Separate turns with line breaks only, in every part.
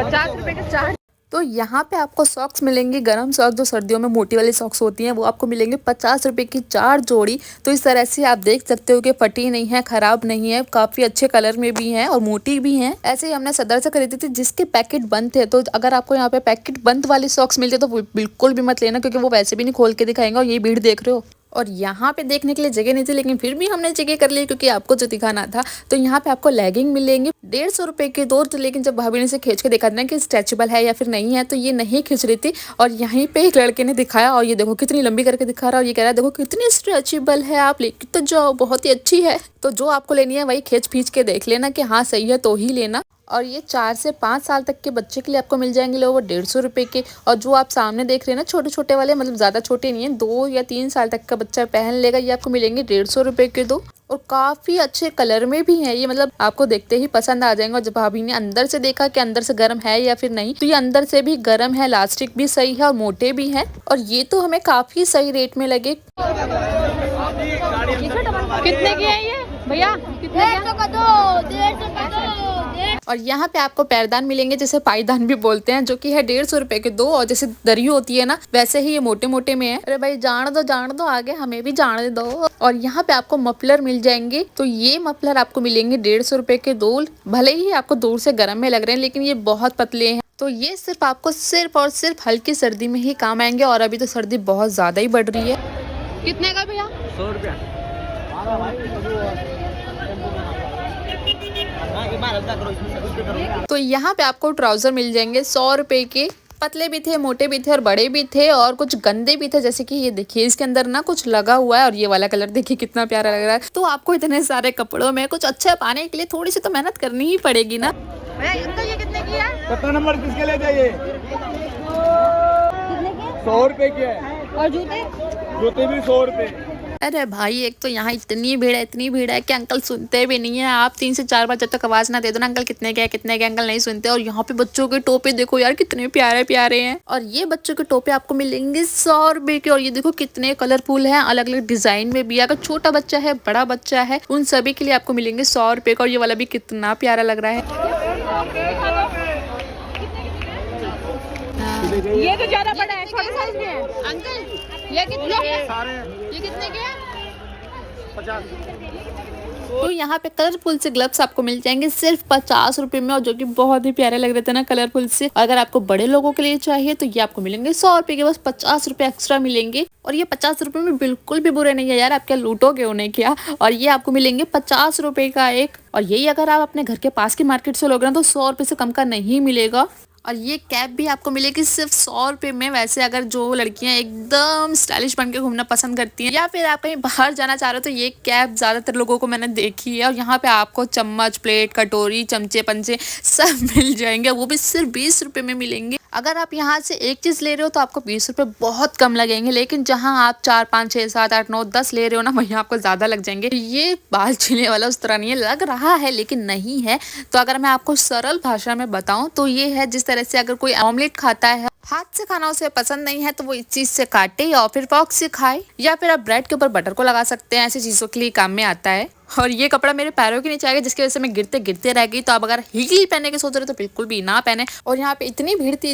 ₹50 के 4। तो यहाँ पे आपको सॉक्स मिलेंगे, गरम सॉक्स जो सर्दियों में मोटी वाली सॉक्स होती हैं, वो आपको मिलेंगे ₹50 की 4 जोड़ी। तो इस तरह से आप देख सकते हो कि फटी नहीं है, खराब नहीं है, काफ़ी अच्छे कलर में भी हैं और मोटी भी हैं। ऐसे ही हमने सदर से खरीदी थी जिसके पैकेट बंद थे। तो अगर आपको यहाँ पे पैकेट बंद वाली सॉक्स मिलते तो बिल्कुल भी मत लेना, क्योंकि वो वैसे भी नहीं खोल के दिखाएंगे। और ये भीड़ देख रहे हो, और यहाँ पे देखने के लिए जगह नहीं थी, लेकिन फिर भी हमने जगह कर ली क्योंकि आपको जो दिखाना था। तो यहाँ पे आपको लेगिंग मिलेंगे ₹150 के 2। तो लेकिन जब भाभी ने इसे खींच के देखा था कि स्ट्रेचेबल है या फिर नहीं है, तो ये नहीं खींच रही थी। और यहीं पे एक लड़के ने दिखाया, और ये देखो कितनी लंबी करके दिखा रहा है, और ये कह रहा है देखो कितनी स्ट्रेचेबल है, आप लेके तो जाओ, बहुत ही अच्छी है। तो जो आपको लेनी है वही खींच पीच के देख लेना कि हाँ सही है तो ही लेना। और ये 4 से 5 साल तक के बच्चे के लिए आपको मिल जाएंगे लोग ₹150 के। और जो आप सामने देख रहे हैं ना छोटे छोटे वाले, मतलब ज़्यादा छोटे नहीं है, 2 या 3 साल तक का बच्चा पहन लेगा, ये आपको मिलेंगे ₹150 के 2। और काफ़ी अच्छे कलर में भी हैं ये, मतलब आपको देखते ही पसंद आ जाएंगे। और जब भाभी ने अंदर से देखा कि अंदर से गर्म है या फिर नहीं, तो ये अंदर से भी गर्म है, इलास्टिक भी सही है और मोटे भी हैं। और ये तो हमें काफ़ी सही रेट में लगे। कितने की है ये भैया? कितने का? 150 का 2। और यहाँ पे आपको पैरदान मिलेंगे, जैसे पायदान भी बोलते हैं, जो कि है ₹150 के 2। और जैसे दरी होती है ना, वैसे ही ये मोटे मोटे में है। अरे भाई जान दो आगे, हमें भी जाने दो। और यहाँ पे आपको मफलर मिल जाएंगे। तो ये मफलर आपको मिलेंगे ₹150 के 2। भले ही आपको दूर से गर्म में लग रहे हैं, लेकिन ये बहुत पतले हैं। तो ये सिर्फ आपको सिर्फ और सिर्फ हल्की सर्दी में ही काम आएंगे। और अभी तो सर्दी बहुत ज्यादा ही बढ़ रही है। कितने का भैया? ₹100। तो यहाँ पे आपको ट्राउजर मिल जाएंगे ₹100 के। पतले भी थे, मोटे भी थे और बड़े भी थे, और कुछ गंदे भी थे। जैसे कि ये देखिए इसके अंदर ना कुछ लगा हुआ है, और ये वाला कलर देखिए कितना प्यारा लग रहा है। तो आपको इतने सारे कपड़ों में कुछ अच्छा पाने के लिए थोड़ी सी तो मेहनत करनी ही पड़ेगी ना। ये कितने की है?
कितना नंबर किसके लिए चाहिए? ₹100 के है।
और जूते?
जूते भी ₹100।
अरे भाई, एक तो यहाँ इतनी भीड़ है कि अंकल सुनते भी नहीं है। आप 3 से 4 बार जब तक आवाज ना दे दो ना, अंकल कितने के अंकल नहीं सुनते। और यहाँ पे बच्चों के टोपे देखो यार, कितने प्यारे प्यारे हैं। और ये बच्चों के टोपे आपको मिलेंगे ₹100 के। और ये देखो कितने कलरफुल हैं, अलग अलग डिजाइन में भी। अगर छोटा बच्चा है, बड़ा बच्चा है, उन सभी के लिए आपको मिलेंगे ₹100 का। और ये वाला भी कितना प्यारा लग रहा है। ये तो ज्यादा बड़ा है, छोटे साइज में है अंकल। ये कितने के? ये कितने के?
50।
तो यहाँ पे कलरफुल से ग्लव्स आपको मिल जाएंगे सिर्फ ₹50 में, और जो कि बहुत ही प्यारे लग रहे थे ना कलरफुल से। अगर आपको बड़े लोगों के लिए चाहिए तो ये आपको मिलेंगे ₹100 के, बस ₹50 एक्स्ट्रा मिलेंगे। और ये ₹50 में बिल्कुल भी बुरे नहीं है यार, आप क्या लूटोगे उन्हें क्या। और ये आपको मिलेंगे ₹50 का एक। और यही अगर आप अपने घर के पास की मार्केट से लोगे ना, तो ₹100 से कम का नहीं मिलेगा। और ये कैप भी आपको मिलेगी सिर्फ ₹100 में। वैसे अगर जो लड़कियां एकदम स्टाइलिश बन के घूमना पसंद करती हैं, या फिर आप कहीं बाहर जाना चाह रहे हो, तो ये कैप ज्यादातर लोगों को मैंने देखी है। और यहाँ पे आपको चम्मच, प्लेट, कटोरी, चमचे, पंचे सब मिल जाएंगे, वो भी सिर्फ ₹20 में मिलेंगे। अगर आप यहाँ से एक चीज ले रहे हो तो आपको ₹20 बहुत कम लगेंगे, लेकिन जहाँ आप 4, 5, 6, 7, 8, 9, 10 ले रहे हो ना, वहीं आपको ज्यादा लग जाएंगे। ये बाल छीलने वाला उस तरह नहीं है, लग रहा है लेकिन नहीं है। तो अगर मैं आपको सरल भाषा में बताऊं तो ये है, जिस तरह से अगर कोई ऑमलेट खाता है, हाथ से खाना उसे पसंद नहीं है, तो वो इस चीज से काटे या फिर फॉर्क से खाए, या फिर आप ब्रेड के ऊपर बटर को लगा सकते हैं। ऐसी चीजों के लिए काम में आता है। और ये कपड़ा मेरे पैरों के नीचे आ गया, जिसकी वजह से मैं गिरते गिरते रह गई। तो आप अगर हील पहनने के सोच रहे हो तो बिल्कुल भी ना पहने। और यहाँ पे इतनी भीड़ थी,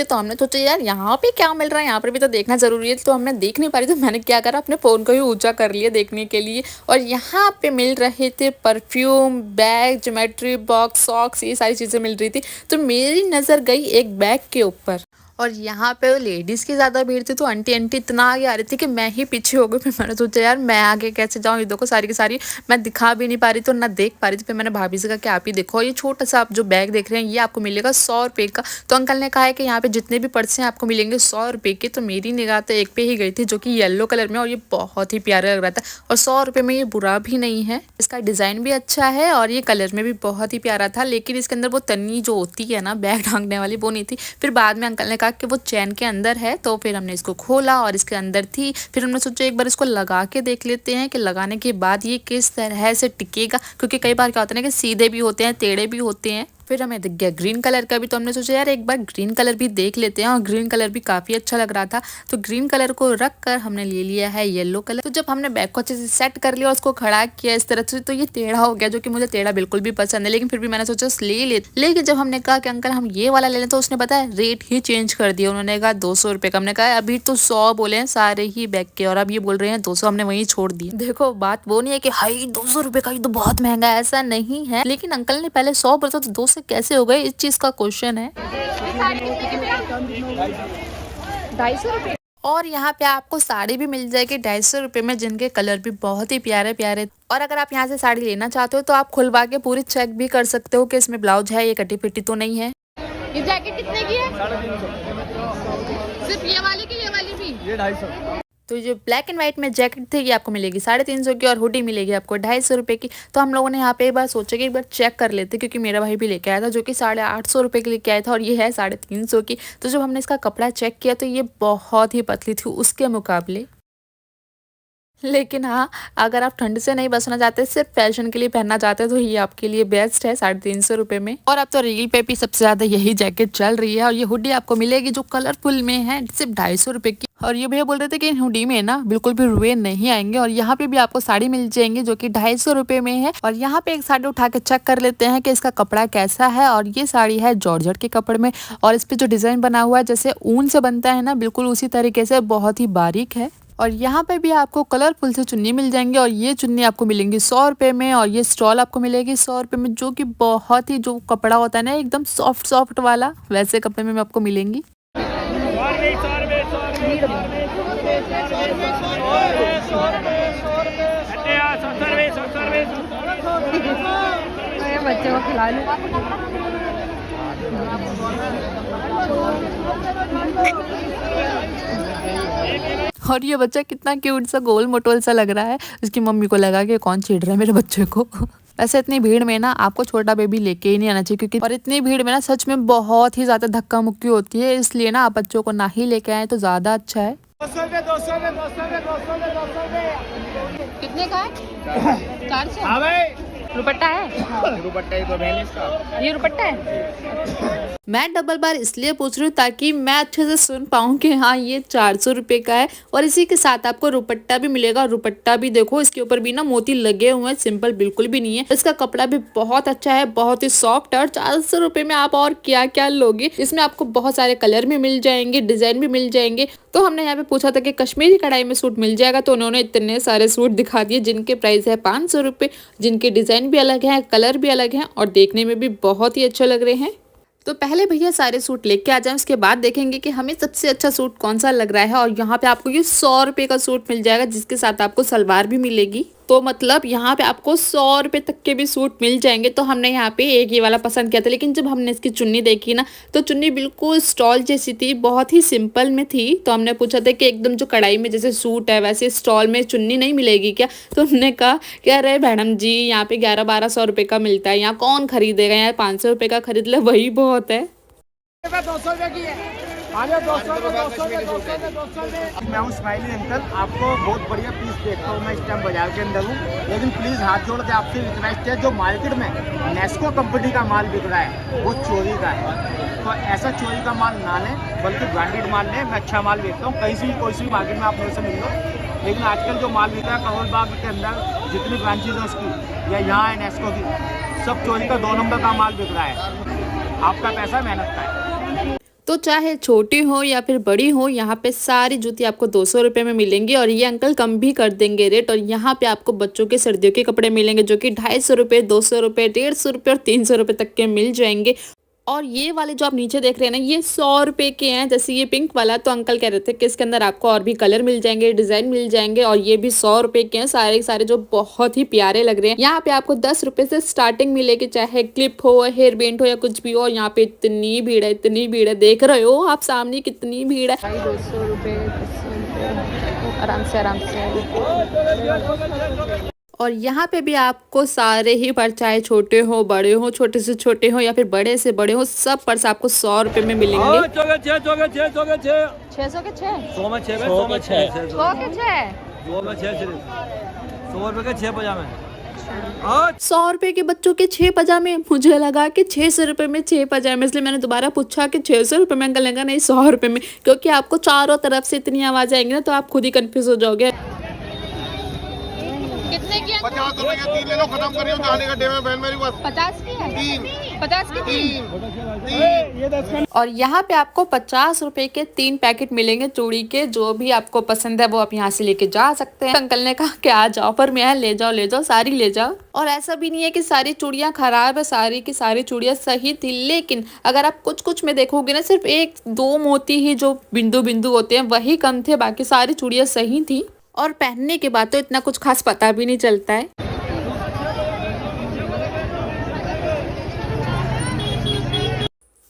तो हमने सोचा यार यहाँ पे क्या मिल रहा है, यहाँ पर भी तो देखना जरूरी है। तो हमने देख नहीं पा रही, तो मैंने क्या करा, अपने फोन को ही ऊंचा कर लिया देखने के लिए। और यहाँ पे मिल रहे थे perfume, bag, geometry box, socks, ये सारी चीजें मिल रही थी। तो मेरी नजर गई एक बैग के ऊपर। और यहाँ पे लेडीज की ज्यादा भीड़ थी, तो आंटी इतना आगे आ रही थी कि मैं ही पीछे हो गई। फिर मैंने सोचा यार मैं आगे कैसे जाऊँ, ये देखो सारी की सारी मैं दिखा भी नहीं पा रही थी और ना देख पा रही थी। फिर मैंने भाभी से कहा कि आप ही देखो, ये छोटा सा आप जो बैग देख रहे हैं, ये आपको मिलेगा ₹100 का। तो अंकल ने कहा है कि यहाँ पे जितने भी पर्स हैं आपको मिलेंगे ₹100 के। तो मेरी निगाह तो एक पे ही गई थी, जो कि येलो कलर में, और ये बहुत ही प्यारा लग रहा था। और ₹100 में ये बुरा भी नहीं है, इसका डिजाइन भी अच्छा है और ये कलर में भी बहुत ही प्यारा था। लेकिन इसके अंदर वो तन्नी जो होती है ना बैग ढांकने वाली, वो नहीं थी। फिर बाद में अंकल ने कहा कि वो चैन के अंदर है, तो फिर हमने इसको खोला और इसके अंदर थी। फिर हमने सोचा एक बार इसको लगा के देख लेते हैं कि लगाने के बाद ये किस तरह से टिकेगा, क्योंकि कई बार क्या होता है ना कि सीधे भी होते हैं, टेढ़े भी होते हैं। फिर हमें दिख गया ग्रीन कलर का भी, तो हमने सोचा यार एक बार ग्रीन कलर भी देख लेते हैं, और ग्रीन कलर भी काफी अच्छा लग रहा था। तो ग्रीन कलर को रख कर हमने ले लिया है येलो कलर। तो जब हमने बैग को अच्छे से सेट कर लिया, उसको खड़ा किया इस तरह से, तो ये टेढ़ा हो गया, जो कि मुझे टेढ़ा बिल्कुल भी पसंद है, लेकिन फिर भी मैंने सोचा ले ले। लेकिन जब हमने कहा कि अंकल हम ये वाला ले लें, तो उसने पता है रेट ही चेंज कर दिया। उन्होंने कहा 200 रुपए का। हमने कहा अभी तो 100 बोले हैं सारे ही बैग के, और अब ये बोल रहे हैं 200। हमने वही छोड़ दिया। देखो बात वो नहीं है कि हाई 200 रुपए का, ये तो बहुत महंगा है, ऐसा नहीं है। लेकिन अंकल ने पहले 100 बोला, तो 2 से कैसे हो गए, इस चीज का क्वेश्चन है।
250 रुपए।
और यहाँ पे आपको साड़ी भी मिल जाएगी 250 रुपए में, जिनके कलर भी बहुत ही प्यारे प्यारे। और अगर आप यहाँ से साड़ी लेना चाहते हो, तो आप खुलवा के पूरी चेक भी कर सकते हो कि इसमें ब्लाउज है, ये कटी पिटी तो नहीं है।
ये जैकेट कितने की है?
350।
सिर्फ ये वाली की, ये वाली भी?
ये 250।
तो जो ब्लैक एंड व्हाइट में जैकेट थी, ये आपको मिलेगी 350 की, और हुडी मिलेगी आपको 250 रुपए की। तो हम लोगों ने यहाँ पे एक बार सोचा कि एक बार चेक कर लेते, क्योंकि मेरा भाई भी लेके आया था, जो कि 850 रुपए के लेके आया था, और ये है 350 की। तो जब हमने इसका कपड़ा चेक किया, तो ये बहुत ही पतली थी उसके मुकाबले। लेकिन हाँ, अगर आप ठंड से नहीं बचना चाहते, सिर्फ फैशन के लिए पहनना चाहते हैं, तो ये आपके लिए बेस्ट है 350 रुपए में। और अब तो रील पे भी सबसे ज्यादा यही जैकेट चल रही है। और ये हुडी आपको मिलेगी जो कलरफुल में है, सिर्फ 250 रुपए की। और ये भैया बोल रहे थे कि हुडी में ना बिल्कुल भी रुए नहीं आएंगे। और यहाँ पे भी आपको साड़ी मिल जाएंगी जो कि 250 रुपए में है। और यहाँ पे एक साड़ी उठा के चेक कर लेते हैं कि इसका कपड़ा कैसा है। और ये साड़ी है जॉर्जेट के कपड़े में, और इस पे जो डिजाइन बना हुआ है जैसे ऊन से बनता है ना, बिल्कुल उसी तरीके से, बहुत ही बारीक है। और यहाँ पे भी आपको कलरफुल से चुन्नी मिल जाएंगी, और ये चुन्नी आपको मिलेंगी 100 रुपए में, और ये स्टॉल आपको मिलेगी 100 रुपए में, जो कि बहुत ही, जो कपड़ा होता है ना एकदम सॉफ्ट सॉफ्ट वाला, वैसे कपड़े में आपको मिलेंगी।
बच्चे को खिला लो।
और ये बच्चा कितना क्यूट सा गोल मोटोल सा लग रहा है। उसकी मम्मी को लगा कि कौन छेड़ रहा है मेरे बच्चे को। वैसे इतनी भीड़ में ना आपको छोटा बेबी लेके ही नहीं आना चाहिए, क्योंकि और इतनी भीड़ में ना सच में बहुत ही ज्यादा धक्का मुक्की होती है। इसलिए ना आप बच्चों को ना ही लेके आए तो ज्यादा अच्छा है।
200
कितने का है? 400।
हाँ भाई,
दुपट्टा है?
दुपट्टा ही तो बहन इसका।
ये दुपट्टा है?
मैं डबल बार इसलिए पूछ रही हूँ ताकि मैं अच्छे से सुन पाऊँ कि हाँ ये 400 रुपए का है। और इसी के साथ आपको रुपट्टा भी मिलेगा। रुपट्टा भी देखो, इसके ऊपर भी ना मोती लगे हुए हैं, सिंपल बिल्कुल भी नहीं है। इसका कपड़ा भी बहुत अच्छा है, बहुत ही सॉफ्ट है। और 400 रुपए में आप और क्या क्या लोगे। इसमें आपको बहुत सारे कलर भी मिल जाएंगे, डिजाइन भी मिल जाएंगे। तो हमने यहाँ पे पूछा था कि कश्मीरी कढ़ाई में सूट मिल जाएगा, तो उन्होंने इतने सारे सूट दिखा दिए, जिनके प्राइस है 500 रुपए, जिनके डिजाइन भी अलग है, कलर भी अलग है, और देखने में भी बहुत ही अच्छे लग रहे हैं। तो पहले भैया सारे सूट लेके आ जाएं, उसके बाद देखेंगे कि हमें सबसे अच्छा सूट कौन सा लग रहा है। और यहाँ पे आपको ये 100 रुपए का सूट मिल जाएगा, जिसके साथ आपको सलवार भी मिलेगी। तो मतलब यहाँ पे आपको 100 रुपए तक के भी सूट मिल जाएंगे। तो हमने यहाँ पे एक ये वाला पसंद किया था, लेकिन जब हमने इसकी चुन्नी देखी ना, तो चुन्नी बिल्कुल स्टॉल जैसी थी, बहुत ही सिंपल में थी। तो हमने पूछा था कि एकदम जो कढ़ाई में जैसे सूट है, वैसे स्टॉल में चुन्नी नहीं मिलेगी क्या? तो उन्होंने कहा कि अरे मैडम जी, यहाँ पे 1100-1200 रुपए का मिलता है, यहाँ कौन खरीदेगा, यहाँ 500 रुपए का खरीद ले, वही बहुत है।
200 रुपए की है। मैं हूँ स्माइली अंकल, आपको बहुत बढ़िया पीस देखता हूँ। मैं इस टाइम बाजार के अंदर हूँ, लेकिन प्लीज़ हाथ जोड़ के आपसे रिक्वेस्ट है, जो मार्केट में नेस्को कंपनी का माल बिक रहा है वो चोरी का है। तो ऐसा चोरी का माल ना लें, बल्कि ब्रांडेड माल लें। मैं अच्छा माल बेचता हूँ, कहीं से भी कोई सी भी मार्केट में आप मेरे से मिल लो। लेकिन आजकल जो माल बिक रहा है करोल बाग के अंदर, जितनी ब्रांचेज है उसकी, या यहाँ है नेस्को की, सब चोरी का 2 नंबर का माल बिक रहा है। आपका पैसा मेहनत का है।
तो चाहे छोटी हो या फिर बड़ी हो, यहाँ पे सारी जूती आपको 200 रुपए में मिलेंगी। और ये अंकल कम भी कर देंगे रेट। और यहाँ पे आपको बच्चों के सर्दियों के कपड़े मिलेंगे, जो कि 250 रुपए, 200 रुपए, 150 रुपए और 300 रुपए तक के मिल जाएंगे। और ये वाले जो आप नीचे देख रहे हैं ना, ये 100 रुपए के हैं। जैसे ये पिंक वाला, तो अंकल कह रहे थे कि इसके अंदर आपको और भी कलर मिल जाएंगे, डिजाइन मिल जाएंगे। और ये भी 100 रुपए के हैं सारे सारे, जो बहुत ही प्यारे लग रहे हैं। यहाँ पे आपको 10 रुपए से स्टार्टिंग मिलेगी, चाहे क्लिप हो, हेयर बैंड हो, या कुछ भी हो। और यहाँ पे इतनी भीड़ है, इतनी भीड़ है, देख रहे हो आप सामने कितनी भीड़ है।
200 रुपए, आराम से
और यहाँ पे भी आपको सारे ही पर्स, चाहे छोटे हो, बड़े हो, छोटे से छोटे हो, या फिर बड़े से बड़े हो, सब पर्स आपको 100 रुपए में मिलेंगे।
600 के 6?
100 में 6 100 में 6
100 के 6?
100 में 6 सिर्फ 100 रुपए के 6 पजामे।
100 रुपए के बच्चों के 6 पजामे, मुझे लगा कि 600 रुपए में 6 पजामे, इसलिए मैंने दोबारा पूछा कि 600 रुपए में। अंकल ने कहा नहीं 100 रुपए में, क्योंकि आपको चारों तरफ से इतनी आवाज आएंगी ना तो आप खुद ही कंफ्यूज हो जाओगे।
कितने की?
50 रुपए के 3 ले लो, खत्म करियो जाने का टाइम है बहन मेरी बस।
50 की है? 50 की
3
और यहाँ पे आपको 50 रुपए के 3 पैकेट मिलेंगे चूड़ी के। जो भी आपको पसंद है वो आप यहाँ से लेके जा सकते हैं। अंकल ने कहा कि आ जाओ, ऑफर में है, ले जाओ सारी ले जाओ। और ऐसा भी नहीं है कि सारी चूड़ियाँ खराब है, सारी की सारी चूड़ियाँ सही थी। लेकिन अगर आप कुछ कुछ में देखोगे ना, सिर्फ 1-2 मोती ही जो बिंदु बिंदु होते हैं वही कम थे, बाकी सारी चूड़ियाँ सही थी। और पहनने के बाद तो इतना कुछ खास पता भी नहीं चलता है।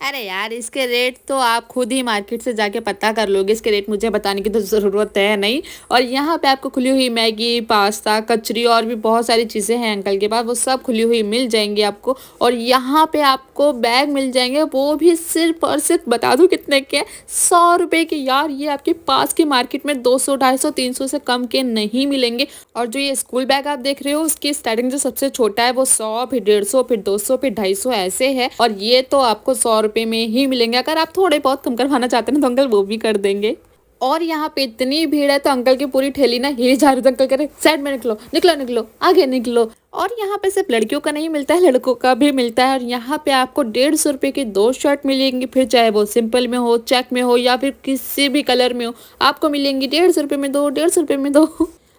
अरे यार, इसके रेट तो आप खुद ही मार्केट से जाके पता कर लोगे, इसके रेट मुझे बताने की तो ज़रूरत है नहीं। और यहाँ पे आपको खुली हुई मैगी, पास्ता, कचरी और भी बहुत सारी चीज़ें हैं अंकल के पास, वो सब खुली हुई मिल जाएंगी आपको। और यहाँ पे आपको बैग मिल जाएंगे, वो भी सिर्फ और सिर्फ बता दूँ कितने के, 100 रुपये के। यार ये आपके पास की मार्केट में 200, 250, 300 से कम के नहीं मिलेंगे। और जो ये स्कूल बैग आप देख रहे हो, उसकी स्टार्टिंग जो सबसे छोटा है वो 100, फिर 150, फिर 200, फिर 250 ऐसे है। और ये तो आपको 100 रुपये में ही मिलेंगे। अगर आप थोड़े बहुत कम करवाना चाहते हैं तो अंकल वो भी कर देंगे। और यहाँ पे इतनी भीड़ है तो अंकल की पूरी ठेली ना हिली जा रही, तो अंकल कह रहे साइड में निकलो निकलो निकलो, आगे निकलो। और यहाँ पे सिर्फ लड़कियों का नहीं मिलता है, लड़कों का भी मिलता है। और यहाँ पे आपको 150 रुपये की 2 शर्ट मिलेंगी, फिर चाहे वो सिंपल में हो, चेक में हो या फिर किसी भी कलर में हो, आपको मिलेंगी 150 रुपये में 2, 150 रुपये में 2।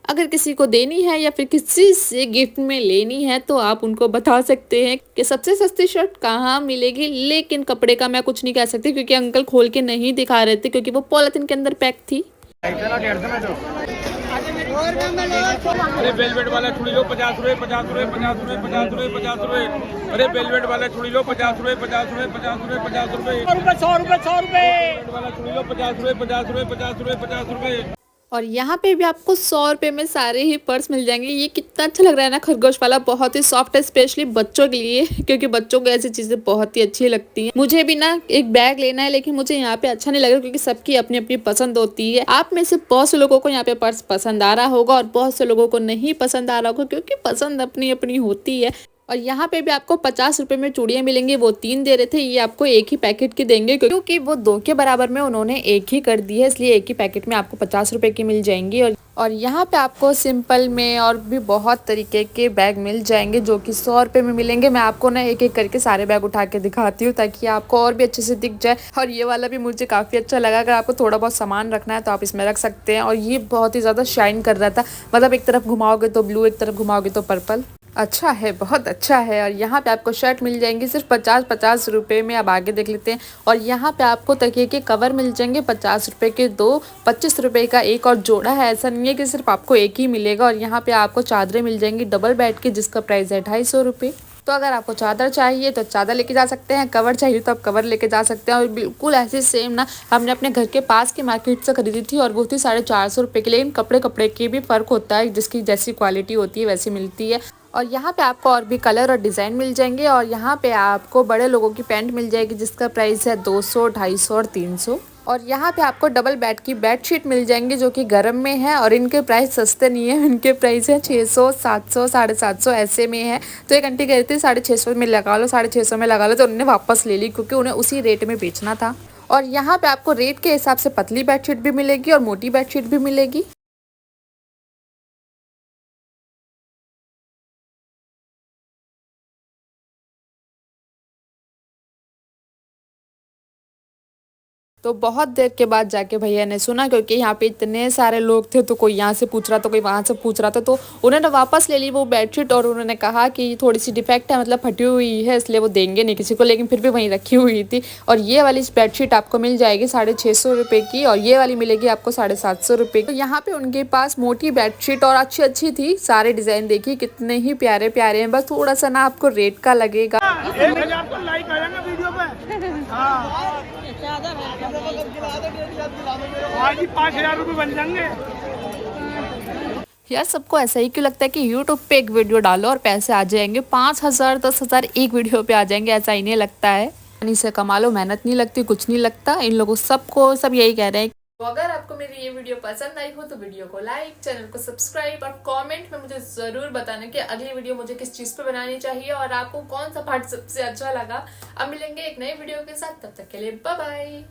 अगर किसी को देनी है या फिर किसी से गिफ्ट में लेनी है तो आप उनको बता सकते हैं कि सबसे सस्ती शर्ट कहाँ मिलेगी। लेकिन कपड़े का मैं कुछ नहीं कह सकती क्योंकि अंकल खोल के नहीं दिखा रहे थे, क्योंकि वो पॉलिथीन के अंदर पैक थी।
अरे वेलवेट वाला चूड़ी लो 50 रुपए 50 रुपए 50 रुपए 50 रुपए 50 रुपए। अरे वेलवेट वाला चूड़ी लो 50 रुपए 50 रुपए 50 रुपए 50 रुपए 100 रुपए 100 रुपए वाला चूड़ी लो 50 रुपए 50 रुपए 50 रुपए 50 रुपए।
और यहाँ पे भी आपको 100 रुपये में सारे ही पर्स मिल जाएंगे। ये कितना अच्छा लग रहा है ना, खरगोश वाला, बहुत ही सॉफ्ट है, स्पेशली बच्चों के लिए, क्योंकि बच्चों को ऐसी चीजें बहुत ही अच्छी लगती हैं। मुझे भी ना एक बैग लेना है, लेकिन मुझे यहाँ पे अच्छा नहीं लग रहा क्योंकि सबकी अपनी अपनी पसंद होती है। आप में से बहुत से लोगों को यहाँ पे पर्स पसंद आ रहा होगा और बहुत से लोगों को नहीं पसंद आ रहा होगा, क्योंकि पसंद अपनी अपनी होती है। और यहाँ पे भी आपको 50 रुपए में चूड़ियाँ मिलेंगी, वो 3 दे रहे थे, ये आपको एक ही पैकेट की देंगे क्योंकि वो 2 के बराबर में उन्होंने एक ही कर दी है, इसलिए एक ही पैकेट में आपको 50 रुपए की मिल जाएंगी। और यहाँ पे आपको सिंपल में और भी बहुत तरीके के बैग मिल जाएंगे जो कि 100 रुपये में मिलेंगे। मैं आपको ना एक एक करके सारे बैग उठा के दिखाती हूँ ताकि आपको और भी अच्छे से दिख जाए। और ये वाला भी मुझे काफ़ी अच्छा लगा, अगर आपको थोड़ा बहुत सामान रखना है तो आप इसमें रख सकते हैं। और ये बहुत ही ज़्यादा शाइन कर रहा था, मतलब एक तरफ घुमाओगे तो ब्लू, एक तरफ घुमाओगे तो पर्पल। अच्छा है, बहुत अच्छा है। और यहाँ पे आपको शर्ट मिल जाएंगी सिर्फ 50 रुपए में। अब आगे देख लेते हैं। और यहाँ पे आपको तकिए के कवर मिल जाएंगे 50 रुपए के 2, 25 रुपए का एक और जोड़ा है। ऐसा नहीं है कि सिर्फ आपको एक ही मिलेगा। और यहाँ पे आपको चादरें मिल जाएंगी डबल बेड की, जिसका प्राइस है 250 रुपये। तो अगर आपको चादर चाहिए तो चादर लेके जा सकते हैं, कवर चाहिए तो आप कवर लेके जा सकते हैं। और बिल्कुल ऐसे सेम ना हमने अपने घर के पास की मार्केट से खरीदी थी और वो थी 450 रुपये के। लेकिन कपड़े के भी फ़र्क होता है, जिसकी जैसी क्वालिटी होती है वैसी मिलती है। और यहाँ पे आपको और भी कलर और डिज़ाइन मिल जाएंगे। और यहाँ पे आपको बड़े लोगों की पैंट मिल जाएगी जिसका प्राइस है 200, 250 और 300। और यहाँ पे आपको डबल बेड की बेडशीट मिल जाएंगी जो कि गर्म में है। और इनके प्राइस सस्ते नहीं है, इनके प्राइस है 600, 700, 750 ऐसे में है। तो एक आंटी कह रही थी 650 में लगा लो, 650 में लगा लो, तो उन्होंने वापस ले ली क्योंकि उन्हें उसी रेट में बेचना था। और यहाँ पे आपको रेट के हिसाब से पतली बेडशीट भी मिलेगी और मोटी बेडशीट भी मिलेगी। तो बहुत देर के बाद जाके भैया ने सुना, क्योंकि यहाँ पे इतने सारे लोग थे तो कोई यहाँ से पूछ रहा था, कोई वहाँ से पूछ रहा था, तो उन्होंने वापस ले ली वो बेडशीट। और उन्होंने कहा कि थोड़ी सी डिफेक्ट है, मतलब फटी हुई है, इसलिए वो देंगे नहीं किसी को, लेकिन फिर भी वहीं रखी हुई थी। और ये वाली बेडशीट आपको मिल जाएगी 650 रुपये की और ये वाली मिलेगी आपको 750 रुपये की। तो यहाँ पे उनके पास मोटी बेडशीट और अच्छी अच्छी थी, सारे डिज़ाइन देखिए कितने ही प्यारे प्यारे हैं। बस थोड़ा सा ना आपको रेट का लगेगा।
1000 तो लाइक आ जाएगा वीडियो पे। हाँ, आज ही 5000 रुपये बन जाएंगे।
यार सबको ऐसा ही क्यों लगता है कि YouTube पे एक वीडियो डालो और पैसे आ जाएंगे, 5000, 10,000 एक वीडियो पे आ जाएंगे? ऐसा ही नहीं लगता है। इसे कमा लो, मेहनत नहीं लगती, कुछ नहीं लगता। इन लोगों सबको सब यही कह रहे हैं तो अगर आपको मेरी ये वीडियो पसंद आई हो तो वीडियो को लाइक, चैनल को सब्सक्राइब और कमेंट में मुझे जरूर बताना कि अगली वीडियो मुझे किस चीज पे बनानी चाहिए और आपको कौन सा पार्ट सबसे अच्छा लगा। अब मिलेंगे एक नई वीडियो के साथ, तब तक के लिए बाय बाय।